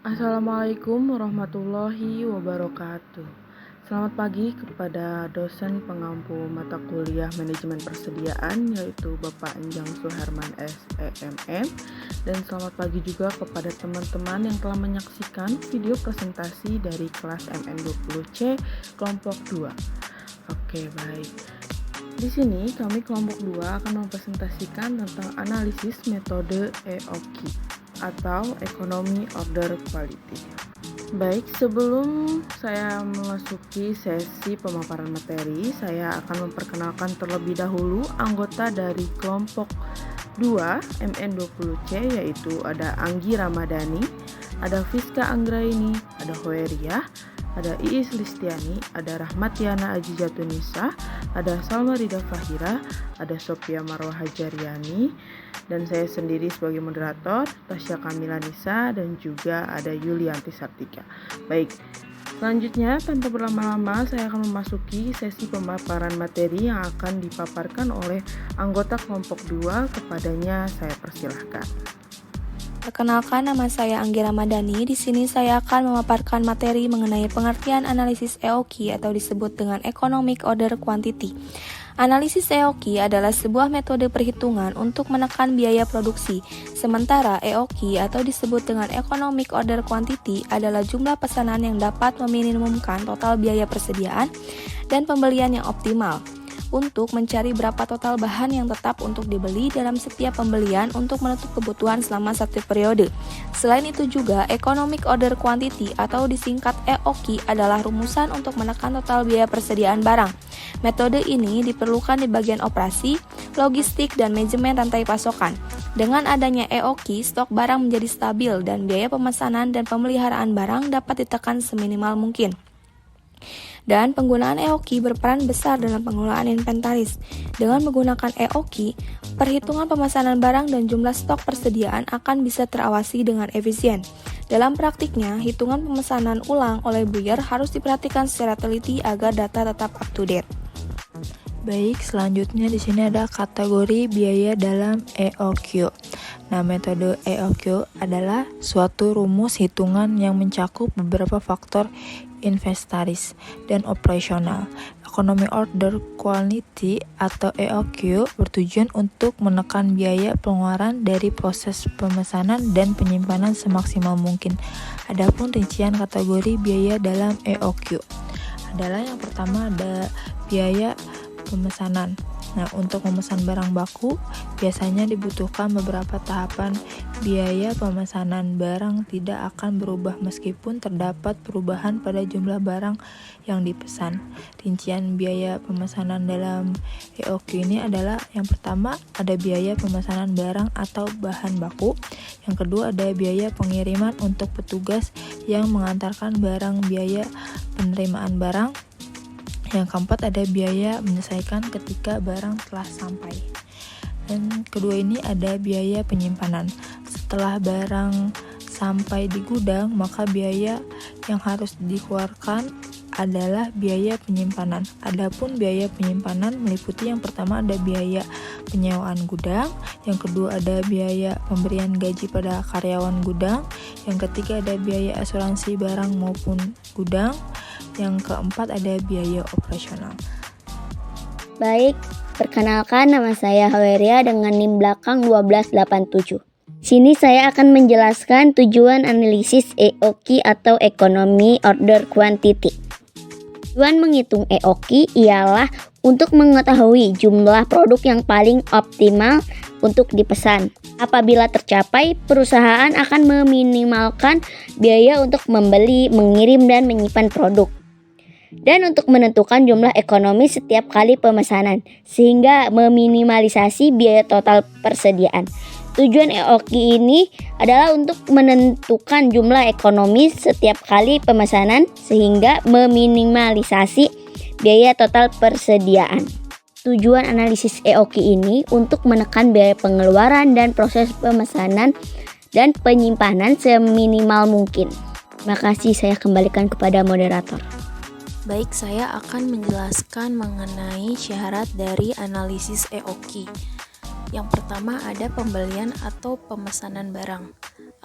Assalamualaikum warahmatullahi wabarakatuh. Selamat pagi kepada dosen pengampu mata kuliah manajemen persediaan yaitu Bapak Enjang Suherman SEMM, dan selamat pagi juga kepada teman-teman yang telah menyaksikan video presentasi dari kelas MN20C kelompok 2. Oke, baik. Di sini kami kelompok 2 akan mempresentasikan tentang analisis metode EOQ atau Economy Order Quality. Baik, sebelum saya memasuki sesi pemaparan materi, saya akan memperkenalkan terlebih dahulu anggota dari kelompok 2 MN20C, yaitu ada Anggi Ramadhani, ada Fiska Anggraini, ada Hoeriah, ada Iis Listiani, ada Rahmatiana Ajijatunisa, ada Salma Rida Fahira, ada Sophia Marwah Hajariani, dan saya sendiri sebagai moderator, Tasya Kamila Nisa, dan juga ada Yulianti Sartika. Baik, selanjutnya tanpa berlama-lama saya akan memasuki sesi pemaparan materi yang akan dipaparkan oleh anggota kelompok 2. Kepadanya saya persilahkan. Perkenalkan, nama saya Anggi Ramadhani. Di sini saya akan memaparkan materi mengenai pengertian analisis EOQ atau disebut dengan Economic Order Quantity. Analisis EOQ adalah sebuah metode perhitungan untuk menekan biaya produksi, sementara EOQ atau disebut dengan Economic Order Quantity adalah jumlah pesanan yang dapat meminimumkan total biaya persediaan dan pembelian yang optimal untuk mencari berapa total bahan yang tetap untuk dibeli dalam setiap pembelian untuk menutup kebutuhan selama satu periode. Selain itu juga, Economic Order Quantity atau disingkat EOQ adalah rumusan untuk menekan total biaya persediaan barang. Metode ini diperlukan di bagian operasi, logistik, dan manajemen rantai pasokan. Dengan adanya EOQ, stok barang menjadi stabil dan biaya pemesanan dan pemeliharaan barang dapat ditekan seminimal mungkin. Dan penggunaan EOQ berperan besar dalam pengelolaan inventaris. Dengan menggunakan EOQ, perhitungan pemesanan barang dan jumlah stok persediaan akan bisa terawasi dengan efisien. Dalam praktiknya, hitungan pemesanan ulang oleh buyer harus diperhatikan secara teliti agar data tetap up to date. Baik, selanjutnya di sini ada kategori biaya dalam EOQ. Nah, metode EOQ adalah suatu rumus hitungan yang mencakup beberapa faktor inventaris dan operasional. Economic Order Quality atau EOQ bertujuan untuk menekan biaya pengeluaran dari proses pemesanan dan penyimpanan semaksimal mungkin. Adapun rincian kategori biaya dalam EOQ adalah yang pertama ada biaya pemesanan. Nah, untuk memesan barang baku, biasanya dibutuhkan beberapa tahapan. Biaya pemesanan barang tidak akan berubah meskipun terdapat perubahan pada jumlah barang yang dipesan. Rincian biaya pemesanan dalam EOQ ini adalah yang pertama ada biaya pemesanan barang atau bahan baku. Yang kedua ada biaya pengiriman untuk petugas yang mengantarkan barang, biaya penerimaan barang. Yang keempat ada biaya menyelesaikan ketika barang telah sampai. Dan kedua ini ada biaya penyimpanan. Setelah barang sampai di gudang, maka biaya yang harus dikeluarkan adalah biaya penyimpanan. Adapun biaya penyimpanan meliputi yang pertama ada biaya penyewaan gudang, yang kedua ada biaya pemberian gaji pada karyawan gudang, yang ketiga ada biaya asuransi barang maupun gudang, yang keempat ada biaya operasional. Baik, perkenalkan nama saya Hoeriah dengan NIM belakang 1287. Sini saya akan menjelaskan tujuan analisis EOQ atau Economy Order Quantity. Tujuan menghitung EOQ ialah untuk mengetahui jumlah produk yang paling optimal untuk dipesan. Apabila tercapai, perusahaan akan meminimalkan biaya untuk membeli, mengirim, dan menyimpan produk. Dan untuk menentukan jumlah ekonomi setiap kali pemesanan, sehingga meminimalisasi biaya total persediaan. Tujuan EOQ ini adalah untuk menentukan jumlah ekonomi setiap kali pemesanan, sehingga meminimalisasi biaya total persediaan. Tujuan analisis EOQ ini untuk menekan biaya pengeluaran dan proses pemesanan dan penyimpanan seminimal mungkin. Terima kasih, saya kembalikan kepada moderator. Baik, saya akan menjelaskan mengenai syarat dari analisis EOQ. Yang pertama ada pembelian atau pemesanan barang.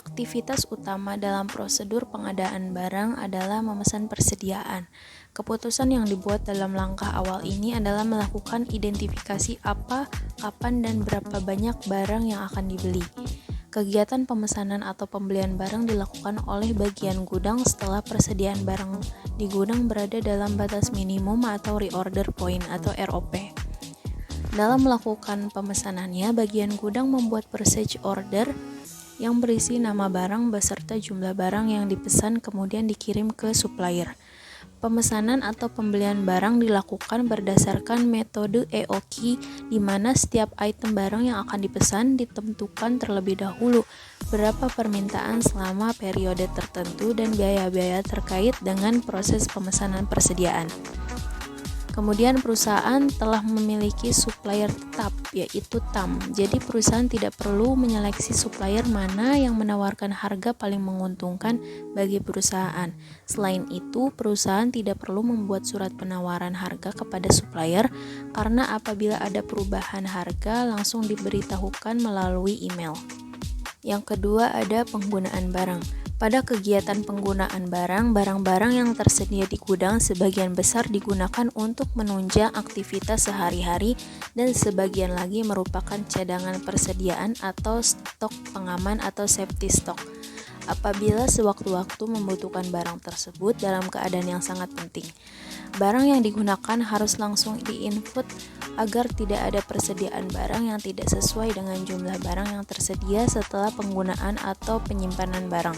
Aktivitas utama dalam prosedur pengadaan barang adalah memesan persediaan. Keputusan yang dibuat dalam langkah awal ini adalah melakukan identifikasi apa, kapan, dan berapa banyak barang yang akan dibeli. Kegiatan pemesanan atau pembelian barang dilakukan oleh bagian gudang setelah persediaan barang di gudang berada dalam batas minimum atau reorder point atau ROP. Dalam melakukan pemesanannya, bagian gudang membuat purchase order yang berisi nama barang beserta jumlah barang yang dipesan kemudian dikirim ke supplier. Pemesanan atau pembelian barang dilakukan berdasarkan metode EOQ, di mana setiap item barang yang akan dipesan ditentukan terlebih dahulu berapa permintaan selama periode tertentu dan biaya-biaya terkait dengan proses pemesanan persediaan. Kemudian perusahaan telah memiliki supplier tetap, yaitu TAM. Jadi perusahaan tidak perlu menyeleksi supplier mana yang menawarkan harga paling menguntungkan bagi perusahaan. Selain itu, perusahaan tidak perlu membuat surat penawaran harga kepada supplier karena apabila ada perubahan harga langsung diberitahukan melalui email. Yang kedua ada penggunaan barang. Pada kegiatan penggunaan barang, barang-barang yang tersedia di gudang sebagian besar digunakan untuk menunjang aktivitas sehari-hari dan sebagian lagi merupakan cadangan persediaan atau stok pengaman atau safety stock. Apabila sewaktu-waktu membutuhkan barang tersebut dalam keadaan yang sangat penting, barang yang digunakan harus langsung diinput agar tidak ada persediaan barang yang tidak sesuai dengan jumlah barang yang tersedia setelah penggunaan atau penyimpanan barang.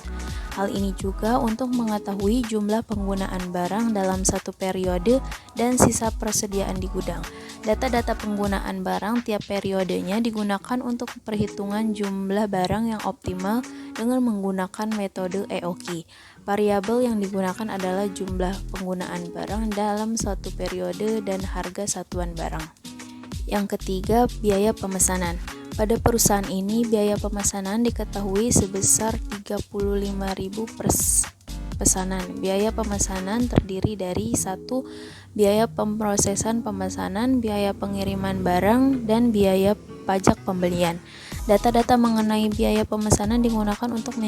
Hal ini juga untuk mengetahui jumlah penggunaan barang dalam satu periode dan sisa persediaan di gudang. Data-data penggunaan barang tiap periodenya digunakan untuk perhitungan jumlah barang yang optimal dengan menggunakan metode EOQ. Variabel yang digunakan adalah jumlah penggunaan barang dalam suatu periode dan harga satuan barang. Yang ketiga, biaya pemesanan. Pada perusahaan ini, biaya pemesanan diketahui sebesar 35.000 per pesanan. Biaya pemesanan terdiri dari 1. Biaya pemrosesan pemesanan, biaya pengiriman barang, dan biaya pajak pembelian. Data-data mengenai biaya pemesanan digunakan untuk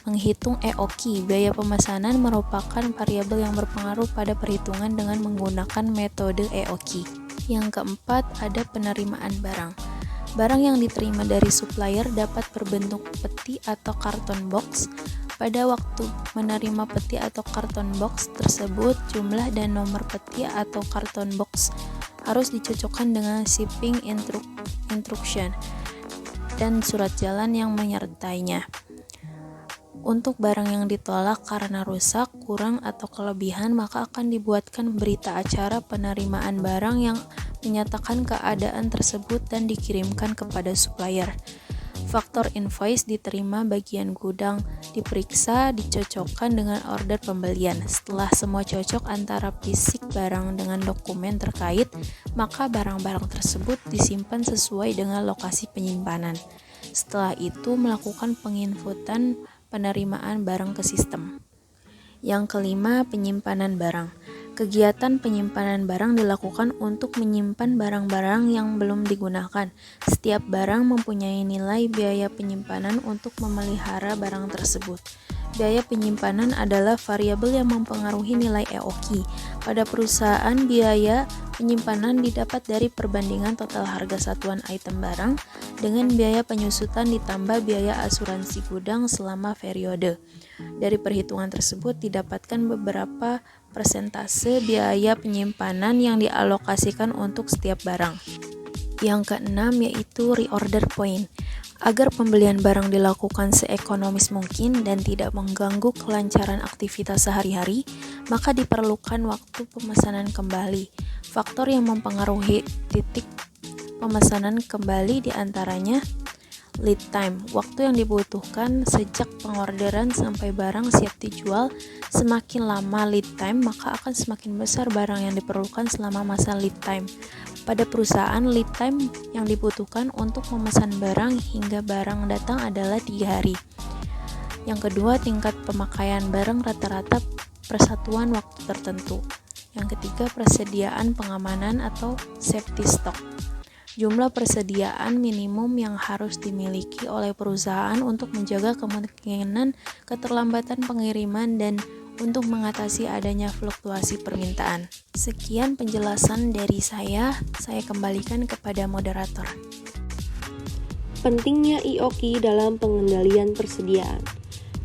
menghitung EOQ. Biaya pemesanan merupakan variabel yang berpengaruh pada perhitungan dengan menggunakan metode EOQ. Yang keempat, ada penerimaan barang. Barang yang diterima dari supplier dapat berbentuk peti atau karton box. Pada waktu menerima peti atau karton box tersebut, jumlah dan nomor peti atau karton box harus dicocokkan dengan shipping instruction dan surat jalan yang menyertainya. Untuk barang yang ditolak karena rusak, kurang, atau kelebihan, maka akan dibuatkan berita acara penerimaan barang yang menyatakan keadaan tersebut dan dikirimkan kepada supplier. Faktor invoice diterima bagian gudang, diperiksa, dicocokkan dengan order pembelian. Setelah semua cocok antara fisik barang dengan dokumen terkait, maka barang-barang tersebut disimpan sesuai dengan lokasi penyimpanan. Setelah itu melakukan penginputan penerimaan barang ke sistem. Yang kelima, penyimpanan barang. Kegiatan penyimpanan barang dilakukan untuk menyimpan barang-barang yang belum digunakan. Setiap barang mempunyai nilai biaya penyimpanan untuk memelihara barang tersebut. Biaya penyimpanan adalah variabel yang mempengaruhi nilai EOQ. Pada perusahaan, biaya penyimpanan didapat dari perbandingan total harga satuan item barang dengan biaya penyusutan ditambah biaya asuransi gudang selama periode. Dari perhitungan tersebut didapatkan beberapa persentase biaya penyimpanan yang dialokasikan untuk setiap barang. Yang keenam yaitu reorder point. Agar pembelian barang dilakukan seekonomis mungkin dan tidak mengganggu kelancaran aktivitas sehari-hari, maka diperlukan waktu pemesanan kembali. Faktor yang mempengaruhi titik pemesanan kembali diantaranya lead time, waktu yang dibutuhkan sejak pengorderan sampai barang siap dijual. Semakin lama lead time, maka akan semakin besar barang yang diperlukan selama masa lead time. Pada perusahaan, lead time yang dibutuhkan untuk memesan barang hingga barang datang adalah 3 hari. Yang kedua, tingkat pemakaian barang rata-rata persatuan waktu tertentu. Yang ketiga, persediaan pengamanan atau safety stock. jumlah persediaan minimum yang harus dimiliki oleh perusahaan untuk menjaga kemungkinan keterlambatan pengiriman dan untuk mengatasi adanya fluktuasi permintaan. Sekian penjelasan dari saya kembalikan kepada moderator. Pentingnya IOQ dalam pengendalian persediaan.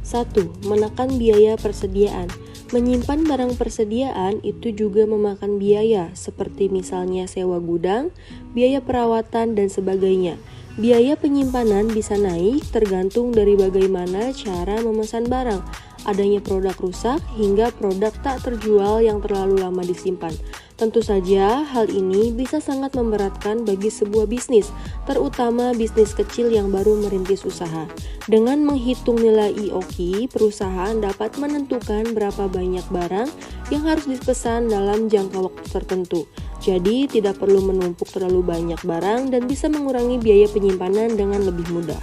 1. Menekan biaya persediaan. Menyimpan barang persediaan itu juga memakan biaya, seperti misalnya sewa gudang, biaya perawatan, dan sebagainya. Biaya penyimpanan bisa naik tergantung dari bagaimana cara memesan barang, adanya produk rusak, hingga produk tak terjual yang terlalu lama disimpan. Tentu saja, hal ini bisa sangat memberatkan bagi sebuah bisnis, terutama bisnis kecil yang baru merintis usaha. Dengan menghitung nilai IOQ, perusahaan dapat menentukan berapa banyak barang yang harus dipesan dalam jangka waktu tertentu. Jadi, tidak perlu menumpuk terlalu banyak barang dan bisa mengurangi biaya penyimpanan dengan lebih mudah.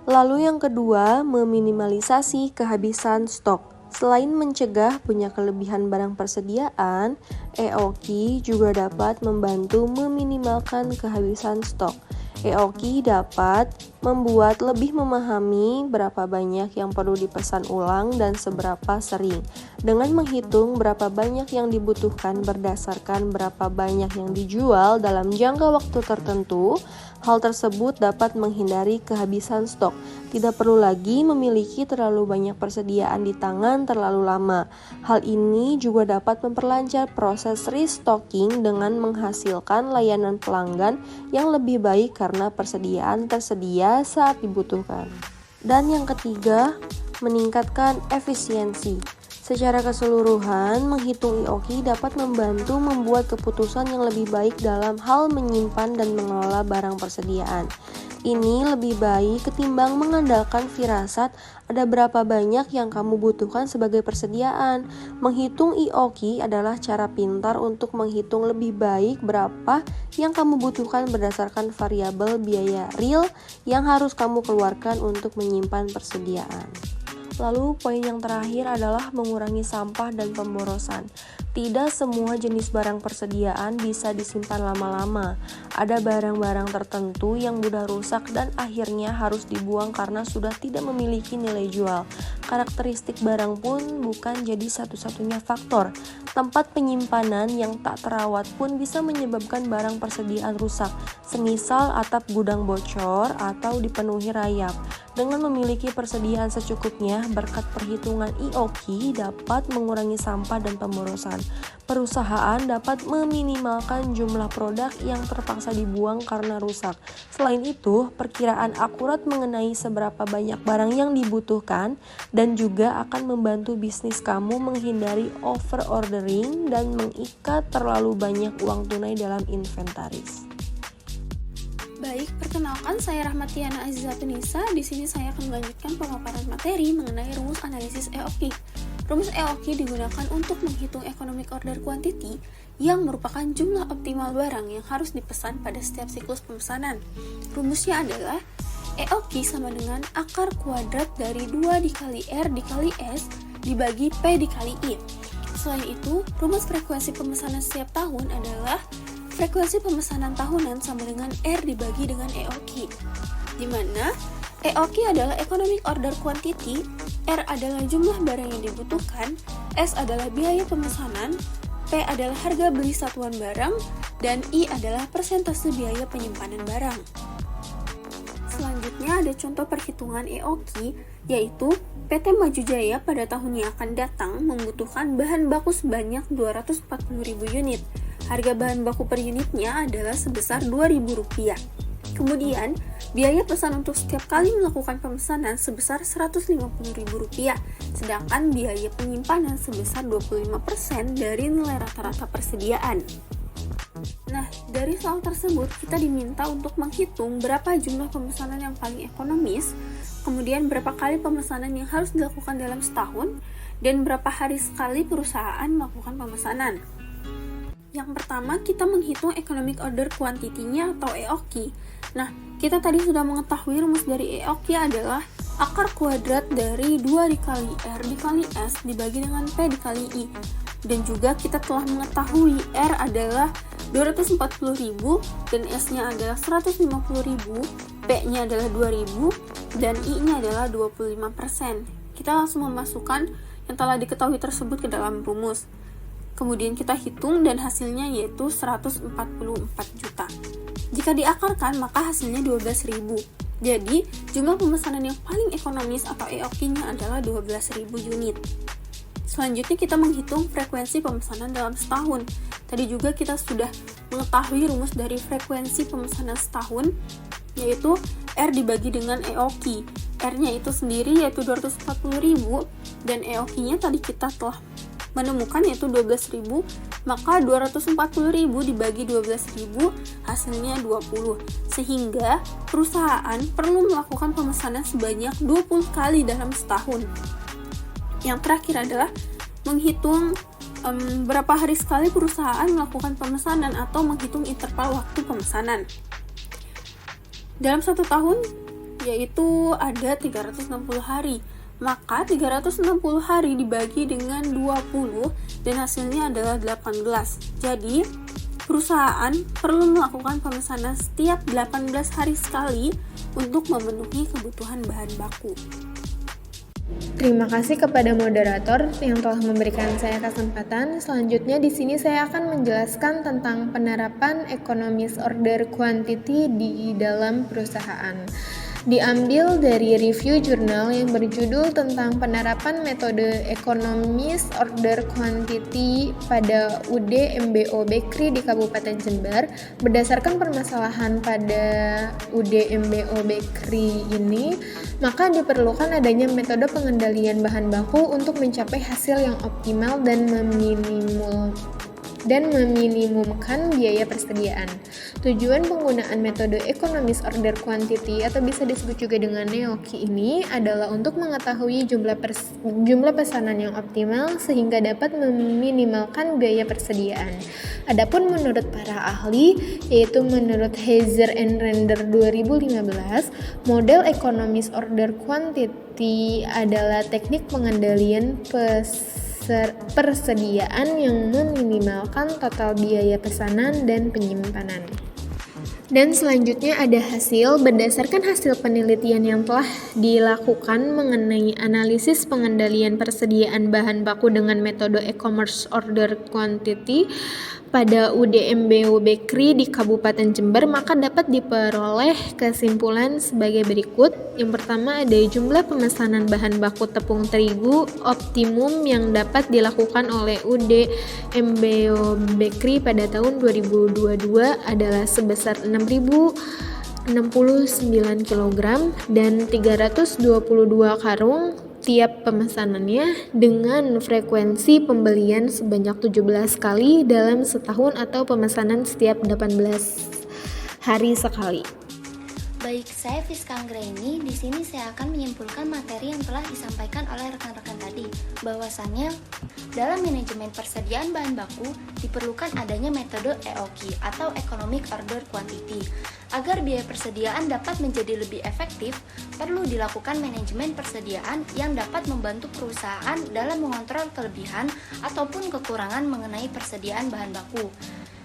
Lalu yang kedua, meminimalisasi kehabisan stok. Selain mencegah punya kelebihan barang persediaan, EOQ juga dapat membantu meminimalkan kehabisan stok. EOQ dapat membuat lebih memahami berapa banyak yang perlu dipesan ulang dan seberapa sering. Dengan menghitung berapa banyak yang dibutuhkan berdasarkan berapa banyak yang dijual dalam jangka waktu tertentu, hal tersebut dapat menghindari kehabisan stok. Tidak perlu lagi memiliki terlalu banyak persediaan di tangan terlalu lama. Hal ini juga dapat memperlancar proses restocking dengan menghasilkan layanan pelanggan yang lebih baik karena persediaan tersedia saat dibutuhkan. Dan yang ketiga, meningkatkan efisiensi. Secara keseluruhan, menghitung IOQ dapat membantu membuat keputusan yang lebih baik dalam hal menyimpan dan mengelola barang persediaan. Ini lebih baik ketimbang mengandalkan firasat ada berapa banyak yang kamu butuhkan sebagai persediaan. Menghitung IOQ adalah cara pintar untuk menghitung lebih baik berapa yang kamu butuhkan berdasarkan variabel biaya real yang harus kamu keluarkan untuk menyimpan persediaan. Lalu poin yang terakhir adalah mengurangi sampah dan pemborosan. Tidak semua jenis barang persediaan bisa disimpan lama-lama. Ada barang-barang tertentu yang mudah rusak dan akhirnya harus dibuang karena sudah tidak memiliki nilai jual. Karakteristik barang pun bukan jadi satu-satunya faktor. Tempat penyimpanan yang tak terawat pun bisa menyebabkan barang persediaan rusak, semisal atap gudang bocor atau dipenuhi rayap. Dengan memiliki persediaan secukupnya, berkat perhitungan IOQ dapat mengurangi sampah dan pemborosan. Perusahaan dapat meminimalkan jumlah produk yang terpaksa dibuang karena rusak. Selain itu, perkiraan akurat mengenai seberapa banyak barang yang dibutuhkan dan juga akan membantu bisnis kamu menghindari over-ordering dan mengikat terlalu banyak uang tunai dalam inventaris. Baik, perkenalkan saya Rahmatiana Azizatunisa. Di sini saya akan melanjutkan pemaparan materi mengenai rumus analisis EOQ. Rumus EOQ digunakan untuk menghitung economic order quantity yang merupakan jumlah optimal barang yang harus dipesan pada setiap siklus pemesanan. Rumusnya adalah EOQ sama dengan akar kuadrat dari 2 dikali R dikali S dibagi P dikali I. Selain itu, rumus frekuensi pemesanan setiap tahun adalah frekuensi pemesanan tahunan sama dengan R dibagi dengan EOQ, di mana EOQ adalah economic order quantity, R adalah jumlah barang yang dibutuhkan, S adalah biaya pemesanan, P adalah harga beli satuan barang, dan I adalah persentase biaya penyimpanan barang. Selanjutnya ada contoh perhitungan EOQ, yaitu PT Maju Jaya pada tahun yang akan datang membutuhkan bahan baku sebanyak 240.000 unit. Harga bahan baku per unitnya adalah sebesar Rp2.000. Kemudian, biaya pesan untuk setiap kali melakukan pemesanan sebesar Rp150.000, sedangkan biaya penyimpanan sebesar 25% dari nilai rata-rata persediaan. Nah, dari soal tersebut kita diminta untuk menghitung berapa jumlah pemesanan yang paling ekonomis, kemudian berapa kali pemesanan yang harus dilakukan dalam setahun, dan berapa hari sekali perusahaan melakukan pemesanan. Yang pertama, kita menghitung economic order quantity-nya atau EOQ. Nah, kita tadi sudah mengetahui rumus dari EOQ adalah akar kuadrat dari 2 dikali R dikali S dibagi dengan P dikali I. Dan juga kita telah mengetahui R adalah 240.000 dan S-nya adalah 150.000, P-nya adalah 2.000 dan I-nya adalah 25%. Kita langsung memasukkan yang telah diketahui tersebut ke dalam rumus. Kemudian kita hitung dan hasilnya yaitu 144 juta. Jika diakarkan maka hasilnya 12.000. Jadi jumlah pemesanan yang paling ekonomis atau EOQ-nya adalah 12.000 unit. Selanjutnya kita menghitung frekuensi pemesanan dalam setahun. Tadi juga kita sudah mengetahui rumus dari frekuensi pemesanan setahun, yaitu R dibagi dengan EOQ. R-nya itu sendiri yaitu 240.000 dan EOQ-nya tadi kita telah menemukan yaitu 12.000, maka 240.000 dibagi 12.000 hasilnya 20. Sehingga perusahaan perlu melakukan pemesanan sebanyak 20 kali dalam setahun. Yang terakhir adalah menghitung berapa hari sekali perusahaan melakukan pemesanan atau menghitung interval waktu pemesanan. Dalam satu tahun yaitu ada 360 hari. Maka 360 hari dibagi dengan 20 dan hasilnya adalah 18. Jadi perusahaan perlu melakukan pemesanan setiap 18 hari sekali untuk memenuhi kebutuhan bahan baku. Terima kasih kepada moderator yang telah memberikan saya kesempatan. Selanjutnya di sini saya akan menjelaskan tentang penerapan economist order quantity di dalam perusahaan. Diambil dari review jurnal yang berjudul tentang penerapan metode economist order quantity pada UD MBO Bakery di Kabupaten Jember. Berdasarkan permasalahan pada UD MBO Bakery ini, maka diperlukan adanya metode pengendalian bahan baku untuk mencapai hasil yang optimal dan meminimumkan biaya persediaan. Tujuan penggunaan metode economist order quantity atau bisa disebut juga dengan EOQ ini adalah untuk mengetahui jumlah pesanan yang optimal sehingga dapat meminimalkan biaya persediaan. Adapun menurut para ahli, yaitu menurut Heiser and Render 2015, model economist order quantity adalah teknik pengendalian persediaan yang meminimalkan total biaya pesanan dan penyimpanan. Dan selanjutnya ada hasil. Berdasarkan hasil penelitian yang telah dilakukan mengenai analisis pengendalian persediaan bahan baku dengan metode e-commerce order quantity pada UDMBO Bakery di Kabupaten Jember, maka dapat diperoleh kesimpulan sebagai berikut. Yang pertama ada jumlah pemesanan bahan baku tepung terigu optimum yang dapat dilakukan oleh UDMBO Bakery pada tahun 2022 adalah sebesar 6.069 kg dan 322 karung tiap pemesanannya dengan frekuensi pembelian sebanyak 17 kali dalam setahun atau pemesanan setiap 18 hari sekali. Baik, saya Fiska Anggraini. Di sini saya akan menyimpulkan materi yang telah disampaikan oleh rekan-rekan tadi, bahwasannya dalam manajemen persediaan bahan baku diperlukan adanya metode EOQ atau Economic Order Quantity. Agar biaya persediaan dapat menjadi lebih efektif, perlu dilakukan manajemen persediaan yang dapat membantu perusahaan dalam mengontrol kelebihan ataupun kekurangan mengenai persediaan bahan baku.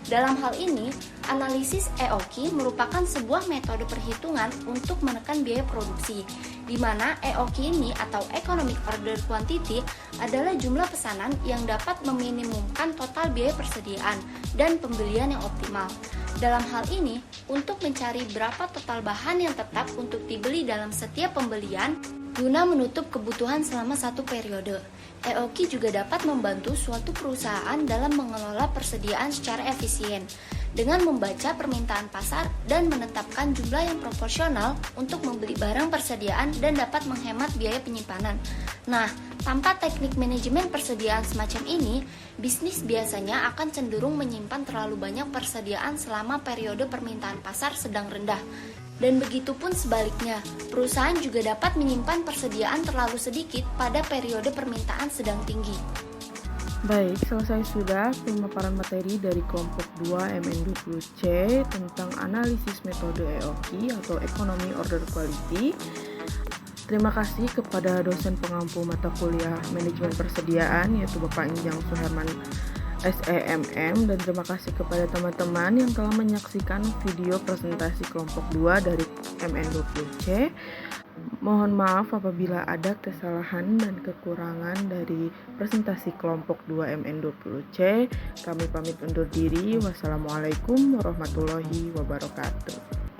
Dalam hal ini, analisis EOQ merupakan sebuah metode perhitungan untuk menekan biaya produksi, di mana EOQ ini atau Economic Order Quantity adalah jumlah pesanan yang dapat meminimumkan total biaya persediaan dan pembelian yang optimal. Dalam hal ini, untuk mencari berapa total bahan yang tetap untuk dibeli dalam setiap pembelian, guna menutup kebutuhan selama satu periode. EOQ juga dapat membantu suatu perusahaan dalam mengelola persediaan secara efisien dengan membaca permintaan pasar dan menetapkan jumlah yang proporsional untuk membeli barang persediaan dan dapat menghemat biaya penyimpanan. Nah, tanpa teknik manajemen persediaan semacam ini, bisnis biasanya akan cenderung menyimpan terlalu banyak persediaan selama periode permintaan pasar sedang rendah. Dan begitu pun sebaliknya, perusahaan juga dapat menyimpan persediaan terlalu sedikit pada periode permintaan sedang tinggi. Baik, selesai sudah pemaparan materi dari kelompok 2 MN20C tentang analisis metode EOQ atau Economy Order Quality. Terima kasih kepada dosen pengampu mata kuliah manajemen persediaan yaitu Bapak Injang Suherman SEMM, dan terima kasih kepada teman-teman yang telah menyaksikan video presentasi kelompok 2 dari MN20C. Mohon maaf apabila ada kesalahan dan kekurangan dari presentasi kelompok 2 MN20C. Kami pamit undur diri. Wassalamualaikum warahmatullahi wabarakatuh.